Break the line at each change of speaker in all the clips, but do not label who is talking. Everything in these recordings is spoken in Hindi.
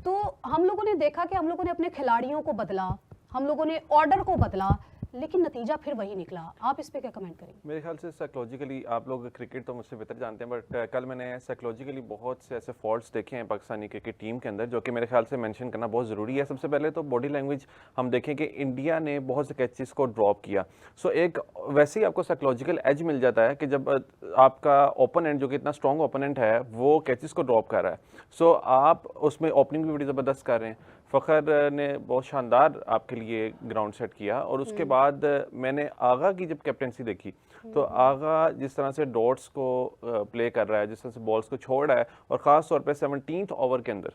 तो हम लोगों ने देखा कि हम लोगों ने अपने खिलाड़ियों को बदला, हम लोगों ने ऑर्डर को बदला, लेकिन नतीजा फिर वही निकला। आप इस पे क्या कमेंट करेंगे?
मेरे ख्याल से साइकोलॉजिकली, आप लोग क्रिकेट तो मुझसे बेहतर जानते हैं, बट कल मैंने साइकोलॉजिकली बहुत से ऐसे फॉल्ट्स देखे हैं पाकिस्तानी क्रिकेट टीम के अंदर, जो कि मेरे ख्याल से मेंशन करना बहुत ज़रूरी है। सबसे पहले तो बॉडी लैंग्वेज हम देखें कि इंडिया ने बहुत से कैचेस को ड्रॉप किया। सो एक वैसे ही आपको साइकोलॉजिकल एज मिल जाता है कि जब आपका ओपोनेंट, जो कि इतना स्ट्रॉन्ग ओपोनेंट है, वो कैचेस को ड्रॉप कर रहा है, सो आप उसमें ओपनिंग भी बड़ी ज़बरदस्त कर रहे हैं। फ़खर ने बहुत शानदार आपके लिए ग्राउंड सेट किया, और उसके बाद मैंने आगा की जब कैप्टेंसी देखी, तो आगा जिस तरह से डॉट्स को प्ले कर रहा है, जिस तरह से बॉल्स को छोड़ रहा है, और ख़ास तौर पे 17th ओवर के अंदर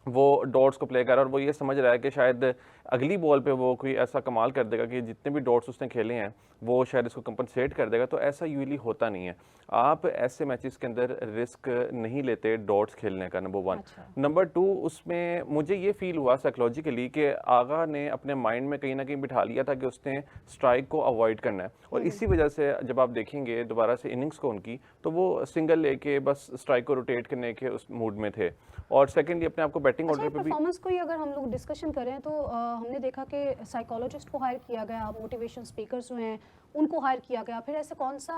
वो डॉट्स को प्ले कर रहा है, और वो ये समझ रहा है कि शायद अगली बॉल पे वो कोई ऐसा कमाल कर देगा कि जितने भी डॉट्स उसने खेले हैं वो शायद इसको कंपनसेट कर देगा। तो ऐसा यूजली होता नहीं है। आप ऐसे मैचेस के अंदर रिस्क नहीं लेते डॉट्स खेलने का, नंबर 1। नंबर 2, उसमें मुझे ये फील हुआ साइकोलॉजिकली कि आगा ने अपने माइंड में कहीं ना कहीं बिठा लिया था कि उसने स्ट्राइक को अवॉइड करना है, और इसी वजह से जब आप देखेंगे दोबारा से इनिंग्स को उनकी, तो वो सिंगल लेके बस स्ट्राइक को रोटेट करने के उस मूड में थे। और सेकेंडली अपने आप को बैटिंग ऑर्डर पे भी
परफॉर्मेंस को ही अगर हम लोग डिस्कशन करें तो हमने देखा कि साइकोलॉजिस्ट को हायर किया गया, मोटिवेशन स्पीकर्स जो हैं उनको हायर किया गया, फिर ऐसे कौन सा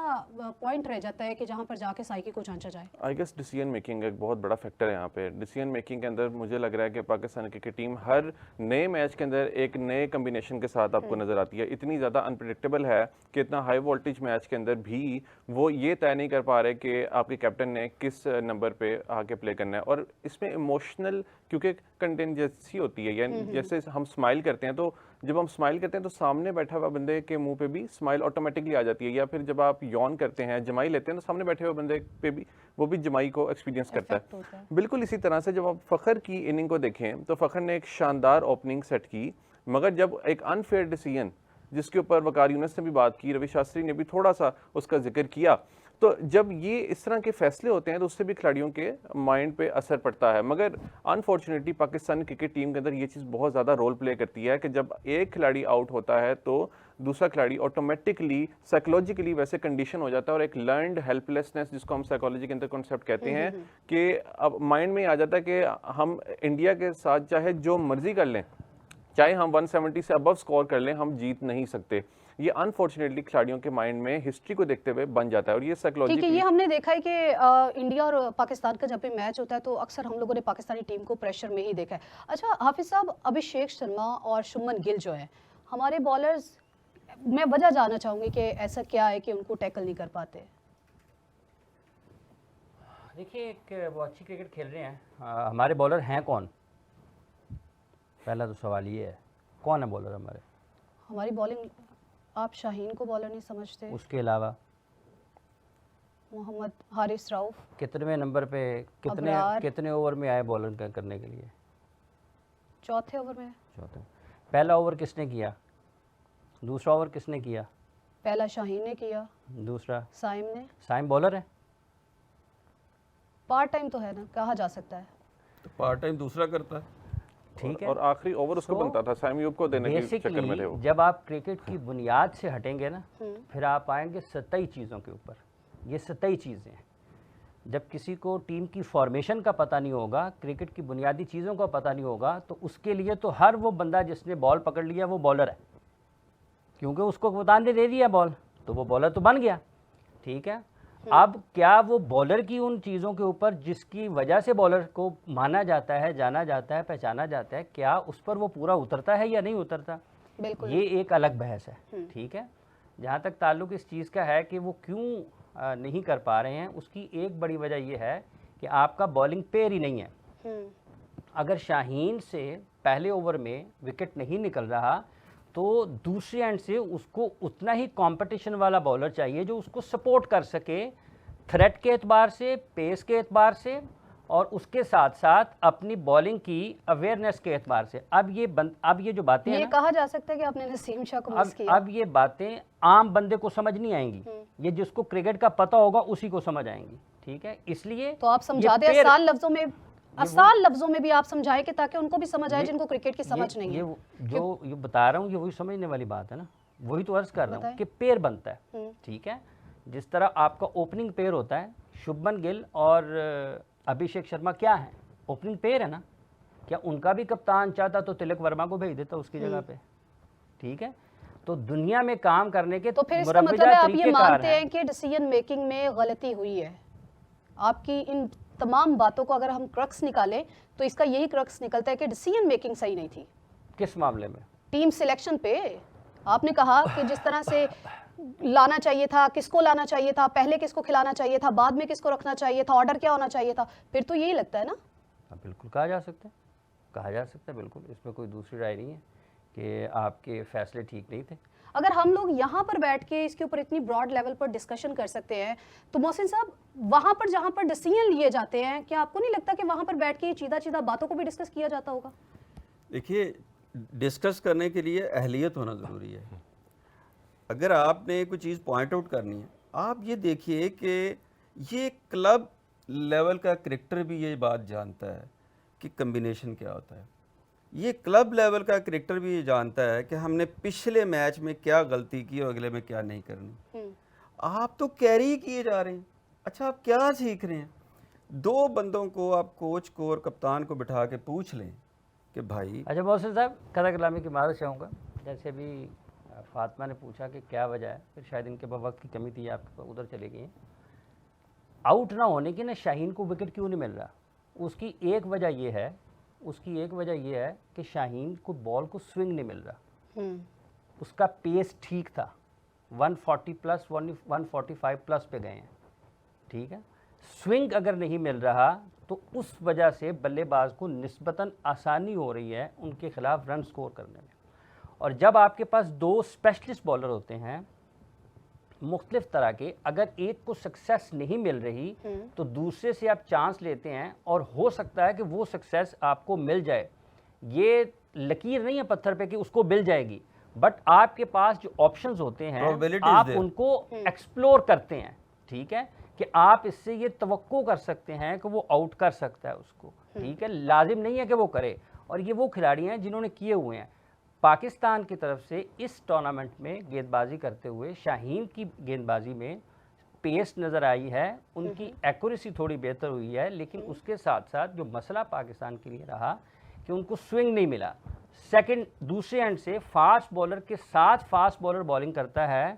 पॉइंट रह जाता है कि जहां पर जाके साइकी को जांचा जाए?
आई गेस डिसीजन मेकिंग एक बहुत बड़ा फैक्टर है यहाँ पे। डिसीजन मेकिंग के अंदर मुझे लग रहा है कि पाकिस्तान क्रिकेट टीम हर नए मैच के अंदर एक नए कम्बिनेशन के साथ आपको नज़र आती है। इतनी ज़्यादा अनप्रिडिक्टेबल है कि इतना हाई वोल्टेज मैच के अंदर भी वो ये तय नहीं कर पा रहे कि आपके कैप्टन ने किस नंबर पे आके प्ले करना है। और इसमें इमोशनल, क्योंकि कंटिजेंसी होती है, यानी जैसे हम स्माइल करते हैं, तो जब हम स्माइल करते हैं तो सामने बैठा हुआ बंदे के मुंह पे भी स्माइल ऑटोमेटिकली आ जाती है, या फिर जब आप यॉन करते हैं, जमाई लेते हैं, तो सामने बैठे हुए बंदे पे भी वो भी जमाई को एक्सपीरियंस करता है। बिल्कुल इसी तरह से जब आप फ़खर की इनिंग को देखें, तो फ़खर ने एक शानदार ओपनिंग सेट की, मगर जब एक अनफेयर डिसीजन, जिसके ऊपर वकार यूनुस ने भी बात की, रवि शास्त्री ने भी थोड़ा सा उसका जिक्र किया, तो जब ये इस तरह के फैसले होते हैं तो उससे भी खिलाड़ियों के माइंड पे असर पड़ता है। मगर अनफॉर्चुनेटली पाकिस्तानी क्रिकेट टीम के अंदर ये चीज़ बहुत ज़्यादा रोल प्ले करती है कि जब एक खिलाड़ी आउट होता है तो दूसरा खिलाड़ी ऑटोमेटिकली साइकोलॉजिकली वैसे कंडीशन हो जाता है, और एक लर्नड हेल्पलेसनेस, जिसको हम साइकोलॉजी के अंदर कॉन्सेप्ट कहते हैं, कि अब माइंड में आ जाता है कि हम इंडिया के साथ चाहे जो मर्जी कर लें, चाहे हम 170 से अबव स्कोर कर लें, हम जीत नहीं सकते। ये अनफॉर्चुनेटली खिलाड़ियों के माइंड में हिस्ट्री को देखते हुए बन जाता है, और ये साइकोलॉजी।
ठीक है, ये हमने देखा है कि इंडिया और पाकिस्तान का जब भी मैच होता है तो अक्सर हम लोगों ने पाकिस्तानी टीम को प्रेशर में ही देखा है। अच्छा हाफिज साहब, अभिषेक शर्मा और शुभमन गिल जो है हमारे बॉलर्स, मैं वजह जानना चाहूंगी कि ऐसा क्या है कि उनको टैकल नहीं कर पाते?
देखिए, एक वो अच्छी क्रिकेट खेल रहे हैं। हमारे बॉलर हैं कौन? पहला तो सवाल ये है, कौन है बॉलर हमारे?
हमारी बॉलिंग, आप शाहीन को बॉलर नहीं समझते?
उसके अलावा
मोहम्मद हारिस राउफ
कितने नंबर पे, कितने ओवर में आए बॉलर करने के लिए?
चौथे ओवर में।
चौथे। पहला ओवर किसने किया? दूसरा ओवर किसने किया?
पहला शाहीन ने किया,
दूसरा
साइम ने।
साइम बॉलर है,
पार्ट टाइम तो है ना, कहा जा सकता है।
तो पार्ट टाइम दूसरा करता है,
ठीक है।
और आखिरी ओवर उसको बनता था, साइम यूब को देने के चक्कर में थे वो।
जब आप क्रिकेट की बुनियाद से हटेंगे ना, फिर आप आएंगे सतही चीज़ों के ऊपर। ये सतही चीज़ें हैं। जब किसी को टीम की फॉर्मेशन का पता नहीं होगा, क्रिकेट की बुनियादी चीज़ों का पता नहीं होगा, तो उसके लिए तो हर वो बंदा जिसने बॉल पकड़ लिया वो बॉलर है, क्योंकि उसको बताने दे दिया बॉल, तो वो बॉलर तो बन गया। ठीक है। अब क्या वो बॉलर की उन चीज़ों के ऊपर जिसकी वजह से बॉलर को माना जाता है, जाना जाता है, पहचाना जाता है, क्या उस पर वो पूरा उतरता है या नहीं उतरता?
बिल्कुल,
ये एक अलग बहस है। ठीक है। जहाँ तक ताल्लुक इस चीज़ का है कि वो क्यों नहीं कर पा रहे हैं, उसकी एक बड़ी वजह ये है कि आपका बॉलिंग पेयर ही नहीं है। अगर शाहीन से पहले ओवर में विकेट नहीं निकल रहा, तो दूसरे एंड से उसको उतना ही कंपटीशन वाला बॉलर चाहिए जो उसको सपोर्ट कर सके, थ्रेट के एतबार से, पेस के एतबार से, और उसके साथ साथ अपनी बॉलिंग की अवेयरनेस के एतबार से। अब ये जो बातें हैं,
ये कहा जा सकता है कि आपने नसीम शाह को मिस किया।
अब ये बातें आम बंदे को समझ नहीं आएंगी, ये जिसको क्रिकेट का पता होगा उसी को समझ आएंगी। ठीक है। इसलिए
तो आप समझा दें आसान लफ्जों में भी आप समझाएं कि ताकि उनको भी समझ आए जिनको क्रिकेट की समझ नहीं है।
ये बता रहा हूँ, ये वही समझने वाली बात है ना, वही तो अर्ज कर रहा हूँ कि पेयर बनता है। ठीक है। जिस तरह आपका ओपनिंग पेयर होता है, शुभमन गिल और अभिषेक शर्मा क्या है? ओपनिंग पेयर है ना। क्या उनका भी कप्तान चाहता तो तिलक वर्मा को भेज देता उसकी जगह पे? ठीक है, तो दुनिया में काम करने के
तो फिर इसका मतलब
मुरब्बिजा
है आप ये
तरीक़ेकार
मानते
हैं।
हैं कि डिसीजन मेकिंग में गलती हुई है? आपकी इन तमाम बातों को अगर हम क्रक्स निकालें तो इसका यही क्रक्स निकलता है कि डिसीजन मेकिंग सही नहीं थी
किस मामले में?
टीम सिलेक्शन पे। आपने कहा कि जिस तरह से लाना चाहिए था, किसको लाना चाहिए था, पहले किसको खिलाना चाहिए था, बाद में किसको रखना चाहिए था, ऑर्डर क्या होना चाहिए था, फिर तो यही लगता है ना।
हाँ, बिल्कुल कहा जा सकता है, कहा जा सकता है, बिल्कुल इसमें कोई दूसरी राय नहीं है कि आपके फैसले ठीक नहीं थे।
अगर हम लोग यहाँ पर बैठ के इसके ऊपर इतनी ब्रॉड लेवल पर डिस्कशन कर सकते हैं तो मोहसिन साहब वहाँ पर जहाँ पर डिसीजन लिए जाते हैं, क्या आपको नहीं लगता कि वहाँ पर बैठ के चीदा चीदा बातों को भी डिस्कस किया जाता होगा?
देखिए, डिस्कस करने के लिए अहलियत होना ज़रूरी है। अगर आपने कोई चीज़ पॉइंट आउट करनी है, आप ये देखिए कि ये क्लब लेवल का क्रिकेटर भी ये बात जानता है कि कम्बिनेशन क्या होता है। ये क्लब लेवल का क्रिकेटर भी ये जानता है कि हमने पिछले मैच में क्या गलती की और अगले में क्या नहीं करनी। आप तो कैरी किए जा रहे हैं। अच्छा, आप क्या सीख रहे हैं? दो बंदों को आप कोच को और कप्तान को बिठा के पूछ लें कि भाई।
अच्छा मोहसिन साहब, कदा कलामी की माज़रत चाहूँगा, जैसे अभी फातिमा ने पूछा कि क्या वजह है, फिर शायद इनके पास वक्त की कमी थी, आप उधर चले गए हैं। आउट ना होने की ना शाहीन को विकेट क्यों नहीं मिल रहा? उसकी एक वजह यह है कि शाहीन को बॉल को स्विंग नहीं मिल रहा। उसका पेस ठीक था, 140 प्लस 145 प्लस पे गए हैं, ठीक है। स्विंग अगर नहीं मिल रहा तो उस वजह से बल्लेबाज को निस्बतन आसानी हो रही है उनके खिलाफ रन स्कोर करने में। और जब आपके पास दो स्पेशलिस्ट बॉलर होते हैं मुख्तलिफ तरह के, अगर एक को सक्सेस नहीं मिल रही तो दूसरे से आप चांस लेते हैं और हो सकता है कि वो सक्सेस आपको मिल जाए। ये लकीर नहीं है पत्थर पे कि उसको मिल जाएगी, बट आपके पास जो ऑप्शंस होते हैं आप उनको एक्सप्लोर करते हैं, ठीक है, कि आप इससे ये तवक्को कर सकते हैं कि वो आउट कर सकता है उसको, ठीक है। लाजिम नहीं है कि वो करे, और ये वो खिलाड़ी हैं जिन्होंने किए हुए हैं। पाकिस्तान की तरफ से इस टूर्नामेंट में गेंदबाजी करते हुए शाहीन की गेंदबाजी में पेस नज़र आई है, उनकी एक्यूरेसी थोड़ी बेहतर हुई है, लेकिन उसके साथ साथ जो मसला पाकिस्तान के लिए रहा कि उनको स्विंग नहीं मिला। सेकंड, दूसरे एंड से फास्ट बॉलर के साथ फास्ट बॉलर बॉलिंग करता है,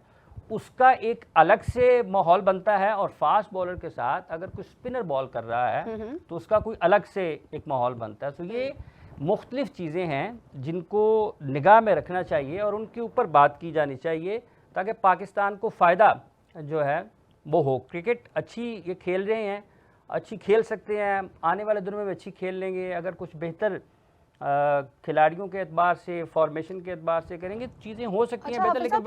उसका एक अलग से माहौल बनता है, और फास्ट बॉलर के साथ अगर कोई स्पिनर बॉल कर रहा है तो उसका कोई अलग से एक माहौल बनता है। तो ये मुख्तलिफ चीज़ें हैं जिनको निगाह में रखना चाहिए और उनके ऊपर बात की जानी चाहिए ताकि पाकिस्तान को फ़ायदा जो है वो हो। क्रिकेट अच्छी ये खेल रहे हैं, अच्छी खेल सकते हैं, आने वाले दिनों में भी अच्छी खेल लेंगे। अगर कुछ बेहतर खिलाड़ियों के एतबार से, फॉर्मेशन के एतबार से करेंगे, चीज़ें हो सकती हैं बेहतर, लेकिन